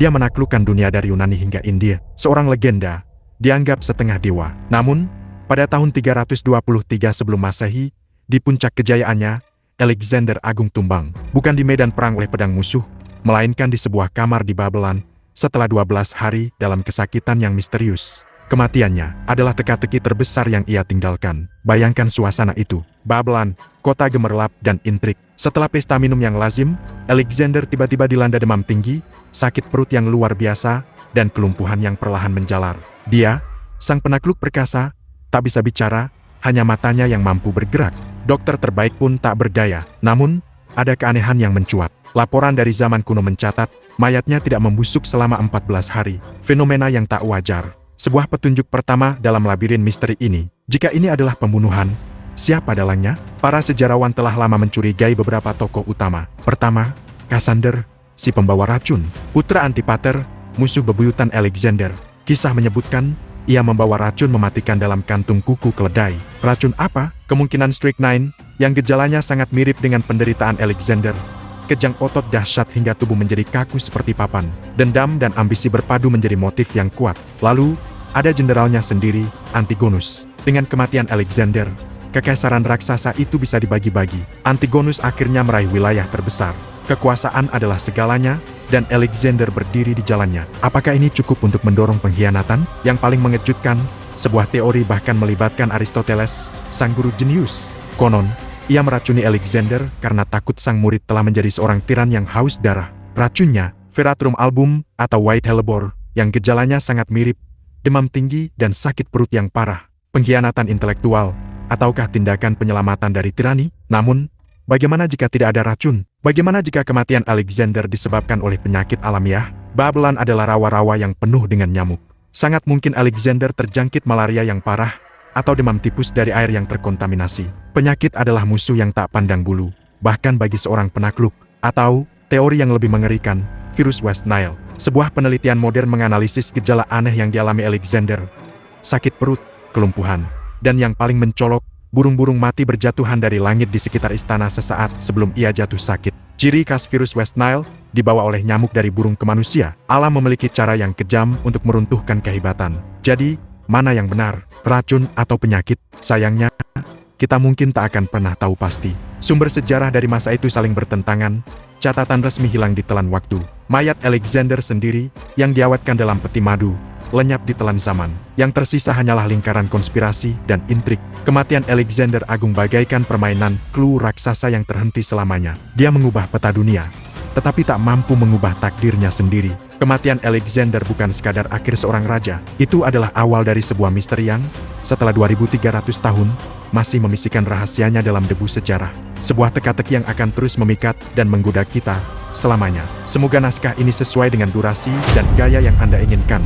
Dia menaklukkan dunia dari Yunani hingga India. Seorang legenda, dianggap setengah dewa. Namun, pada tahun 323 sebelum Masehi, di puncak kejayaannya, Alexander Agung tumbang. Bukan di medan perang oleh pedang musuh, melainkan di sebuah kamar di Babylon, setelah 12 hari dalam kesakitan yang misterius. Kematiannya adalah teka-teki terbesar yang ia tinggalkan. Bayangkan suasana itu. Babylon, kota gemerlap dan intrik. Setelah pesta minum yang lazim, Alexander tiba-tiba dilanda demam tinggi, sakit perut yang luar biasa, dan kelumpuhan yang perlahan menjalar. Dia, sang penakluk perkasa, tak bisa bicara, hanya matanya yang mampu bergerak. Dokter terbaik pun tak berdaya. Namun, ada keanehan yang mencuat. Laporan dari zaman kuno mencatat, mayatnya tidak membusuk selama 14 hari. Fenomena yang tak wajar. Sebuah petunjuk pertama dalam labirin misteri ini. Jika ini adalah pembunuhan, siapa dalangnya? Para sejarawan telah lama mencurigai beberapa tokoh utama. Pertama, Cassander, si pembawa racun, putra Antipater, musuh bebuyutan Alexander. Kisah menyebutkan, ia membawa racun mematikan dalam kantung kuku keledai. Racun apa? Kemungkinan strychnine, yang gejalanya sangat mirip dengan penderitaan Alexander. Kejang otot dahsyat hingga tubuh menjadi kaku seperti papan. Dendam dan ambisi berpadu menjadi motif yang kuat. Lalu, ada jenderalnya sendiri, Antigonus. Dengan kematian Alexander, kekaisaran raksasa itu bisa dibagi-bagi. Antigonus akhirnya meraih wilayah terbesar. Kekuasaan adalah segalanya, dan Alexander berdiri di jalannya. Apakah ini cukup untuk mendorong pengkhianatan? Yang paling mengejutkan, sebuah teori bahkan melibatkan Aristoteles, sang guru jenius. Konon, ia meracuni Alexander karena takut sang murid telah menjadi seorang tiran yang haus darah. Racunnya, Veratrum album atau White Hellebore, yang gejalanya sangat mirip, demam tinggi dan sakit perut yang parah. Pengkhianatan intelektual, ataukah tindakan penyelamatan dari tirani? Namun, bagaimana jika tidak ada racun? Bagaimana jika kematian Alexander disebabkan oleh penyakit alamiah? Babylon adalah rawa-rawa yang penuh dengan nyamuk. Sangat mungkin Alexander terjangkit malaria yang parah, atau demam tipus dari air yang terkontaminasi. Penyakit adalah musuh yang tak pandang bulu, bahkan bagi seorang penakluk. Atau, teori yang lebih mengerikan, virus West Nile. Sebuah penelitian modern menganalisis gejala aneh yang dialami Alexander. Sakit perut, kelumpuhan, dan yang paling mencolok, burung-burung mati berjatuhan dari langit di sekitar istana sesaat sebelum ia jatuh sakit. Ciri khas virus West Nile, dibawa oleh nyamuk dari burung ke manusia. Alam memiliki cara yang kejam untuk meruntuhkan kehebatan. Jadi, mana yang benar, racun atau penyakit? Sayangnya, kita mungkin tak akan pernah tahu pasti. Sumber sejarah dari masa itu saling bertentangan, catatan resmi hilang di telan waktu. Mayat Alexander sendiri, yang diawetkan dalam peti madu, lenyap di telan zaman. Yang tersisa hanyalah lingkaran konspirasi dan intrik. Kematian Alexander Agung bagaikan permainan clue raksasa yang terhenti selamanya. Dia mengubah peta dunia, tetapi tak mampu mengubah takdirnya sendiri. Kematian Alexander bukan sekadar akhir seorang raja. Itu adalah awal dari sebuah misteri yang, setelah 2300 tahun, masih memisikan rahasianya dalam debu sejarah. Sebuah teka-teki yang akan terus memikat dan menggoda kita selamanya. Semoga naskah ini sesuai dengan durasi dan gaya yang Anda inginkan.